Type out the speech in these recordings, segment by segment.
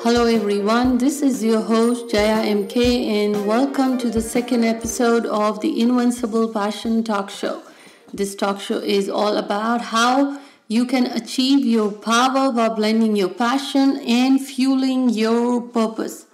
Hello everyone, this is your host Jaya MK and welcome to the second episode of the Invincible Passion Talk Show. This talk show is all about how you can achieve your power by blending your passion and fueling your purpose.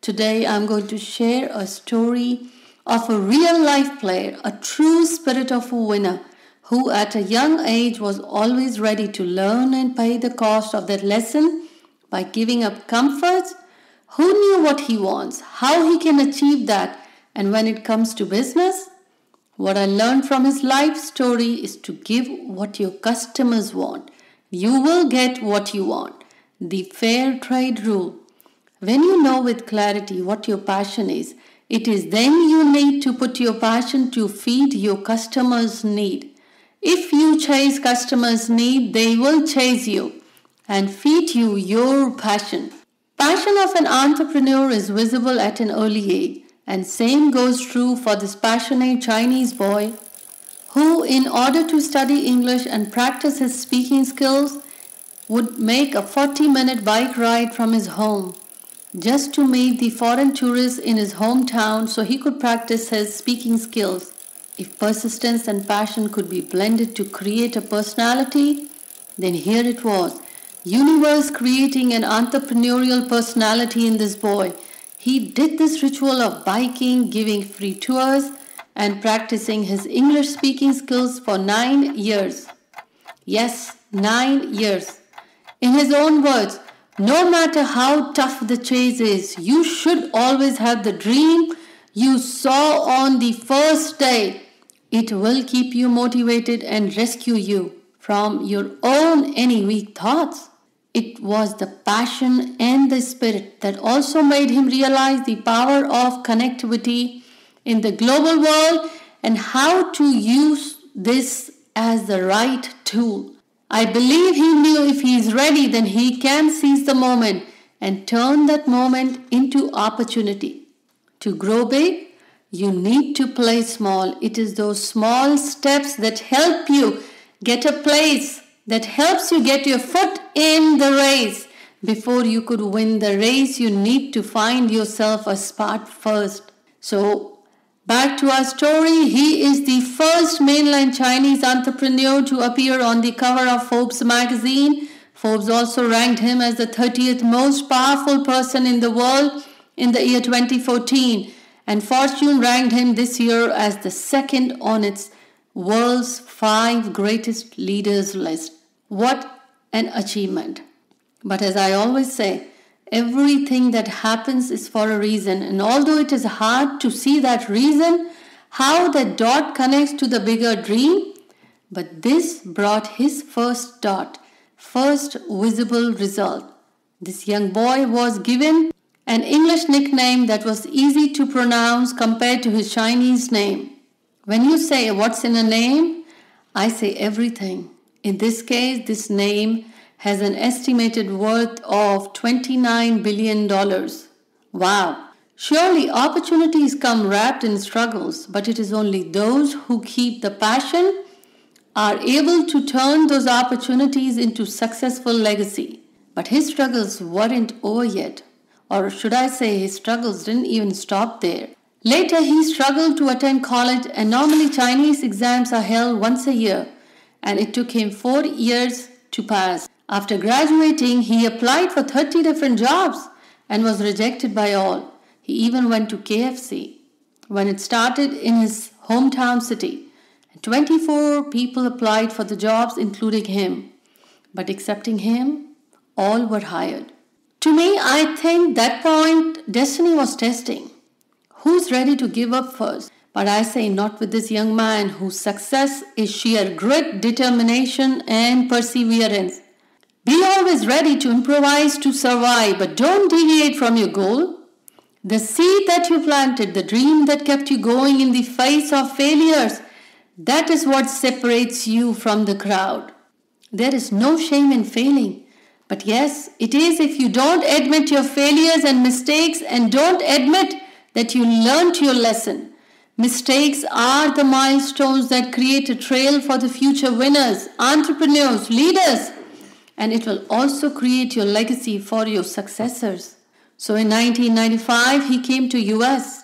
Today I'm going to share a story of a real life player, a true spirit of a winner, who at a young age was always ready to learn and pay the cost of that lesson by giving up comforts. Who knew what he wants, how he can achieve that, and when it comes to business? What I learned from his life story is to give what your customers want. You will get what you want. The fair trade rule. When you know with clarity what your passion is, it is then you need to put your passion to feed your customers' need. If you chase customers' need, they will chase you and feed you your passion. Passion of an entrepreneur is visible at an early age, and same goes true for this passionate Chinese boy who, in order to study English and practice his speaking skills, would make a 40-minute bike ride from his home just to meet the foreign tourists in his hometown so he could practice his speaking skills. If persistence and passion could be blended to create a personality, then here it was. Universe creating an entrepreneurial personality in this boy. He did this ritual of biking, giving free tours, and practicing his English speaking skills for 9 years. Yes, 9 years. In his own words, no matter how tough the chase is, you should always have the dream you saw on the first day. It will keep you motivated and rescue you from your own any weak thoughts. It was the passion and the spirit that also made him realize the power of connectivity in the global world and how to use this as the right tool. I believe he knew if he is ready, then he can seize the moment and turn that moment into opportunity. To grow big, you need to play small. It is those small steps that help you get a place, that helps you get your foot in the race. Before you could win the race, you need to find yourself a spot first. So, back to our story. He is the first mainland Chinese entrepreneur to appear on the cover of Forbes magazine. Forbes also ranked him as the 30th most powerful person in the world in the year 2014. And Fortune ranked him this year as the second on its world's 5 greatest leaders list. What an achievement. But as I always say, everything that happens is for a reason. And although it is hard to see that reason, how that dot connects to the bigger dream, but this brought his first dot, first visible result. This young boy was given an English nickname that was easy to pronounce compared to his Chinese name. When you say what's in a name, I say everything. In this case, this name has an estimated worth of $29 billion. Wow! Surely opportunities come wrapped in struggles, but it is only those who keep the passion are able to turn those opportunities into successful legacy. But his struggles weren't over yet. Or should I say his struggles didn't even stop there. Later he struggled to attend college, and normally Chinese exams are held once a year, and it took him 4 years to pass. After graduating, he applied for 30 different jobs and was rejected by all. He even went to KFC when it started in his hometown city. 24 people applied for the jobs, including him. But excepting him, all were hired. To me, I think that point destiny was testing. Who's ready to give up first? But I say not with this young man whose success is sheer grit, determination, and perseverance. Be always ready to improvise to survive, but don't deviate from your goal. The seed that you planted, the dream that kept you going in the face of failures, that is what separates you from the crowd. There is no shame in failing. But yes, it is if you don't admit your failures and mistakes and don't admit that you learned your lesson. Mistakes are the milestones that create a trail for the future winners, entrepreneurs, leaders. and it will also create your legacy for your successors. So in 1995, he came to US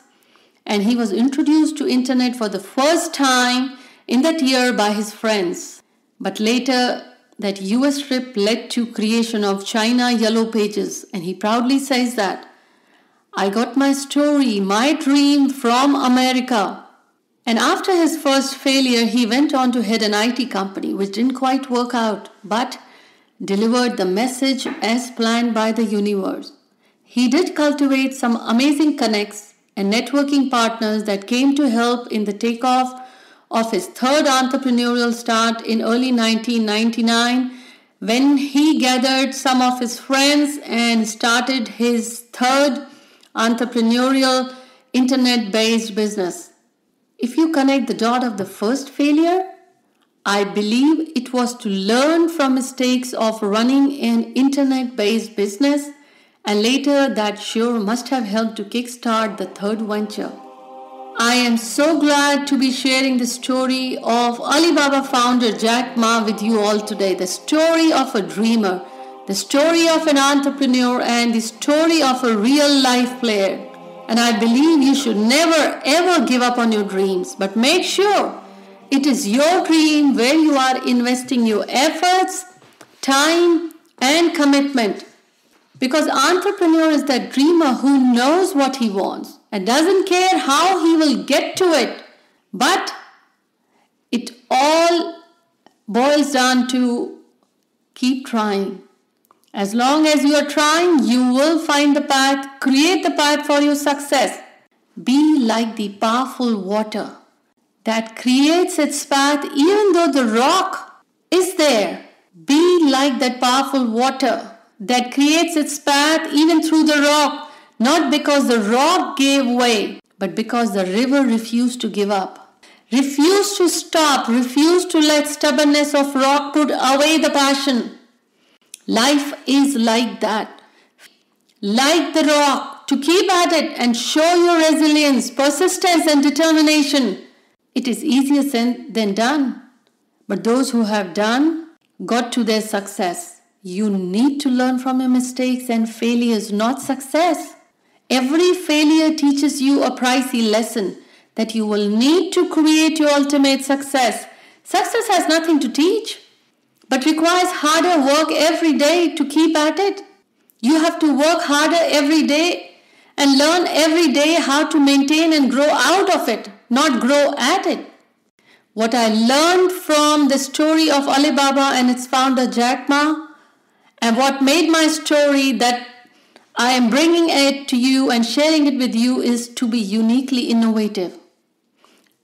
and he was introduced to internet for the first time in that year by his friends. But later, that US trip led to creation of China Yellow Pages, and he proudly says that, "I got my story, my dream from America." And after his first failure, he went on to head an IT company, which didn't quite work out, but delivered the message as planned by the universe. He did cultivate some amazing connects and networking partners that came to help in the takeoff of his third entrepreneurial start in early 1999, when he gathered some of his friends and started his third entrepreneurial internet-based business. If you connect the dot of the first failure, I believe it was to learn from mistakes of running an internet-based business, and later that sure must have helped to kickstart the third venture. I am so glad to be sharing the story of Alibaba founder Jack Ma with you all today. The story of a dreamer, the story of an entrepreneur, and the story of a real life player. And I believe you should never ever give up on your dreams, but make sure it is your dream where you are investing your efforts, time, and commitment. Because entrepreneur is that dreamer who knows what he wants and doesn't care how he will get to it. But it all boils down to keep trying. As long as you are trying, you will find the path, create the path for your success. Be like the powerful water that creates its path even though the rock is there. Be like that powerful water that creates its path even through the rock, not because the rock gave way, but because the river refused to give up. Refused to stop, refused to let stubbornness of rock put away the passion. Life is like that. Like the rock, to keep at it and show your resilience, persistence and determination. It is easier said than done. But those who have done got to their success. You need to learn from your mistakes and failures, not success. Every failure teaches you a pricey lesson that you will need to create your ultimate success. Success has nothing to teach, but requires harder work every day to keep at it. You have to work harder every day and learn every day how to maintain and grow out of it, not grow at it. What I learned from the story of Alibaba and its founder Jack Ma, and what made my story that I am bringing it to you and sharing it with you, is to be uniquely innovative.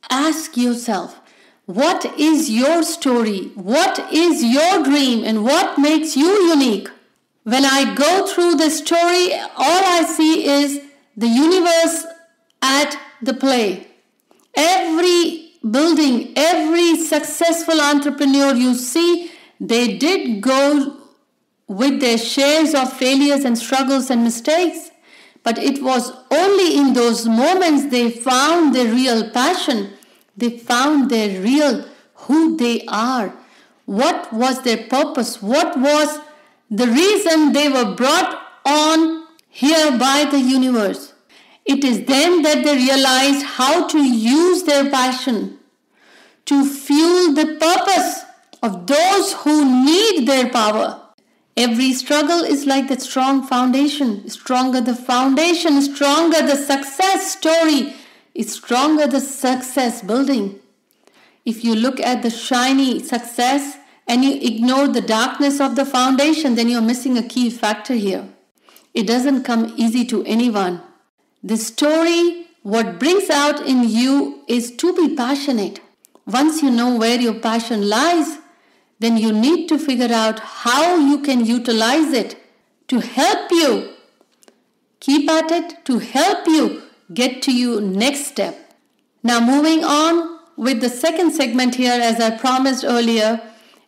Ask yourself, what is your story? What is your dream? And what makes you unique? When I go through the story, all I see is the universe at the play. Every building, every successful entrepreneur you see, they did go with their shares of failures and struggles and mistakes. But it was only in those moments they found their real passion. They found their real who they are. What was their purpose? What was the reason they were brought on here by the universe? It is then that they realized how to use their passion to fuel the purpose of those who need their power. Every struggle is like that strong foundation. Stronger the foundation, stronger the success story, is stronger the success building. If you look at the shiny success and you ignore the darkness of the foundation, then you're missing a key factor here. It doesn't come easy to anyone. The story, what brings out in you is to be passionate. Once you know where your passion lies, then you need to figure out how you can utilize it to help you keep at it, to help you get to your next step. Now moving on with the second segment here, as I promised earlier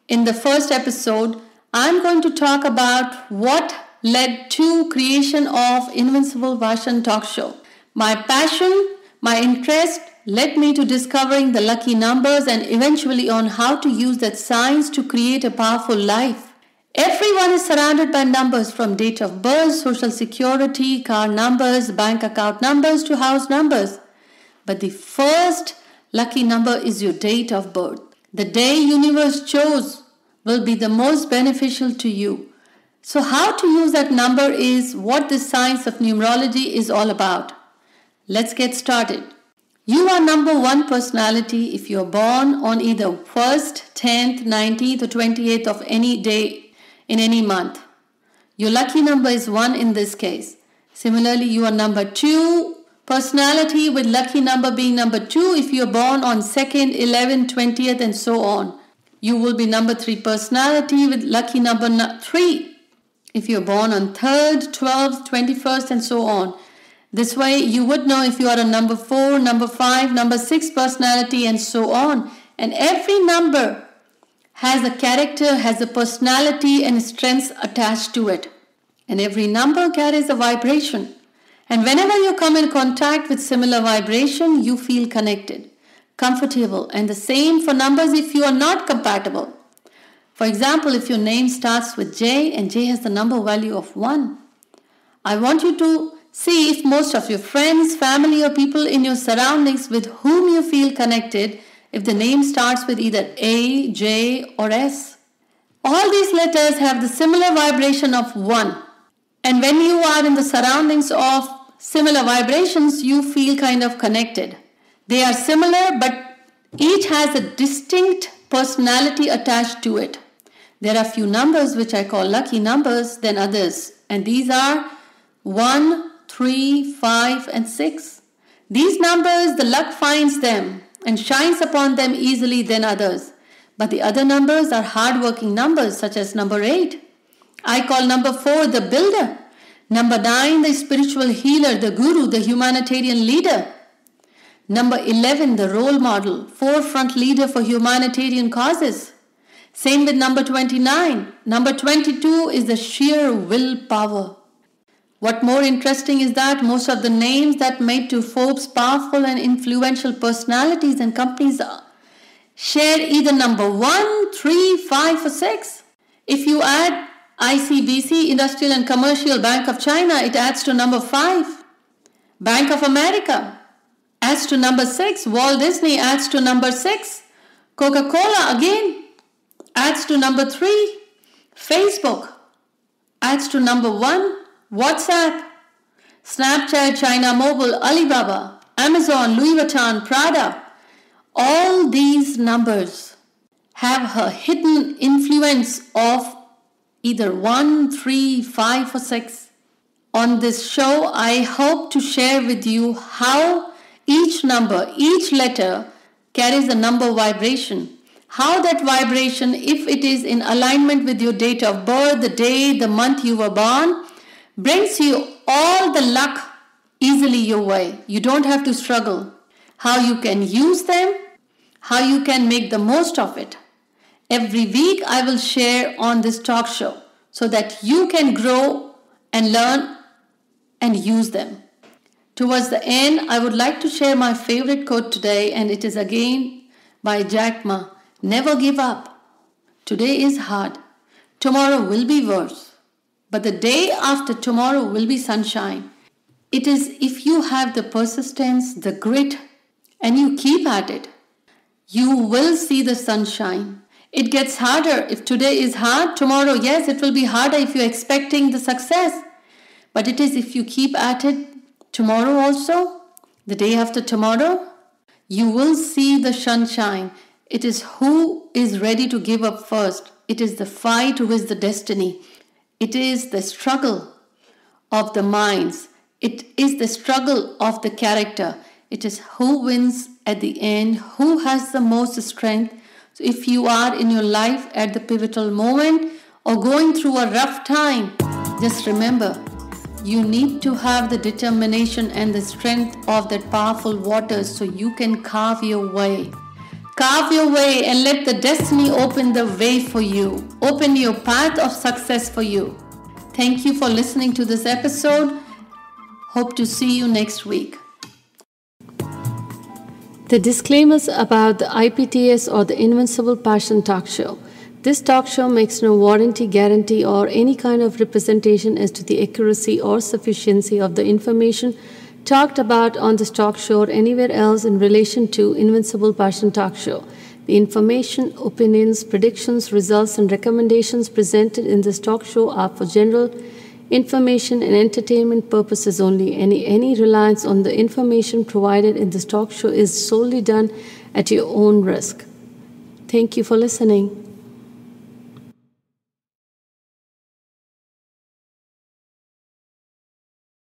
in the first episode, I'm going to talk about what led to creation of Invincible Vastu Talk Show. My passion, my interest led me to discovering the lucky numbers and eventually on how to use that science to create a powerful life. Everyone is surrounded by numbers, from date of birth, social security, car numbers, bank account numbers to house numbers. But the first lucky number is your date of birth. The day universe chose will be the most beneficial to you. So how to use that number is what the science of numerology is all about. Let's get started. You are number 1 personality if you are born on either 1st, 10th, 19th or 28th of any day in any month. Your lucky number is 1 in this case. Similarly, you are number 2 personality with lucky number being number 2 if you are born on 2nd, 11th, 20th and so on. You will be number 3 personality with lucky number 3 if you are born on 3rd, 12th, 21st and so on. This way you would know if you are a number 4, number 5, number 6 personality and so on. And every number has a character, has a personality and strengths attached to it. And every number carries a vibration. And whenever you come in contact with similar vibration, you feel connected, comfortable. And the same for numbers if you are not compatible. For example, if your name starts with J and J has the number value of 1, I want you to see if most of your friends, family or people in your surroundings with whom you feel connected, if the name starts with either A, J or S. All these letters have the similar vibration of 1. And when you are in the surroundings of similar vibrations, you feel kind of connected. They are similar, but each has a distinct personality attached to it. There are few numbers which I call lucky numbers than others, and these are 1, 3, 5 and 6. These numbers, the luck finds them and shines upon them easily than others. But the other numbers are hard-working numbers, such as number 8. I call number 4 the builder. Number 9 the spiritual healer, the guru, the humanitarian leader. Number 11 the role model, forefront leader for humanitarian causes. Same with number 29. Number 22 is the sheer willpower. What more interesting is that most of the names that made to Forbes powerful and influential personalities and companies share either number 1, 3, 5 or 6. If you add ICBC, Industrial and Commercial Bank of China, it adds to number 5. Bank of America adds to number 6. Walt Disney adds to number 6. Coca-Cola again adds to number 3. Facebook adds to number 1. WhatsApp, Snapchat, China Mobile, Alibaba, Amazon, Louis Vuitton, Prada. All these numbers have a hidden influence of either 1, 3, 5 or 6. On this show, I hope to share with you how each number, each letter carries a number vibration. How that vibration, if it is in alignment with your date of birth, the day, the month you were born, brings you all the luck easily your way. You don't have to struggle. How you can use them, how you can make the most of it. Every week I will share on this talk show so that you can grow and learn and use them. Towards the end, I would like to share my favorite quote today, and it is again by Jack Ma. Never give up. Today is hard. Tomorrow will be worse. But the day after tomorrow will be sunshine. It is if you have the persistence, the grit, and you keep at it, you will see the sunshine. It gets harder. If today is hard, tomorrow, yes, it will be harder if you're expecting the success. But it is if you keep at it, tomorrow also, the day after tomorrow, you will see the sunshine. It is who is ready to give up first. It is the fight who is the destiny. It is the struggle of the minds. It is the struggle of the character. It is who wins at the end, who has the most strength. So if you are in your life at the pivotal moment or going through a rough time, just remember, you need to have the determination and the strength of that powerful water so you can carve your way. Carve your way and let the destiny open the way for you. Open your path of success for you. Thank you for listening to this episode. Hope to see you next week. The disclaimers about the IPTS or the Invincible Passion Talk Show. This talk show makes no warranty, guarantee, or any kind of representation as to the accuracy or sufficiency of the information talked about on this talk show or anywhere else in relation to Invincible Passion Talk Show. The information, opinions, predictions, results, and recommendations presented in this talk show are for general information and entertainment purposes only. Any reliance on the information provided in this talk show is solely done at your own risk. Thank you for listening.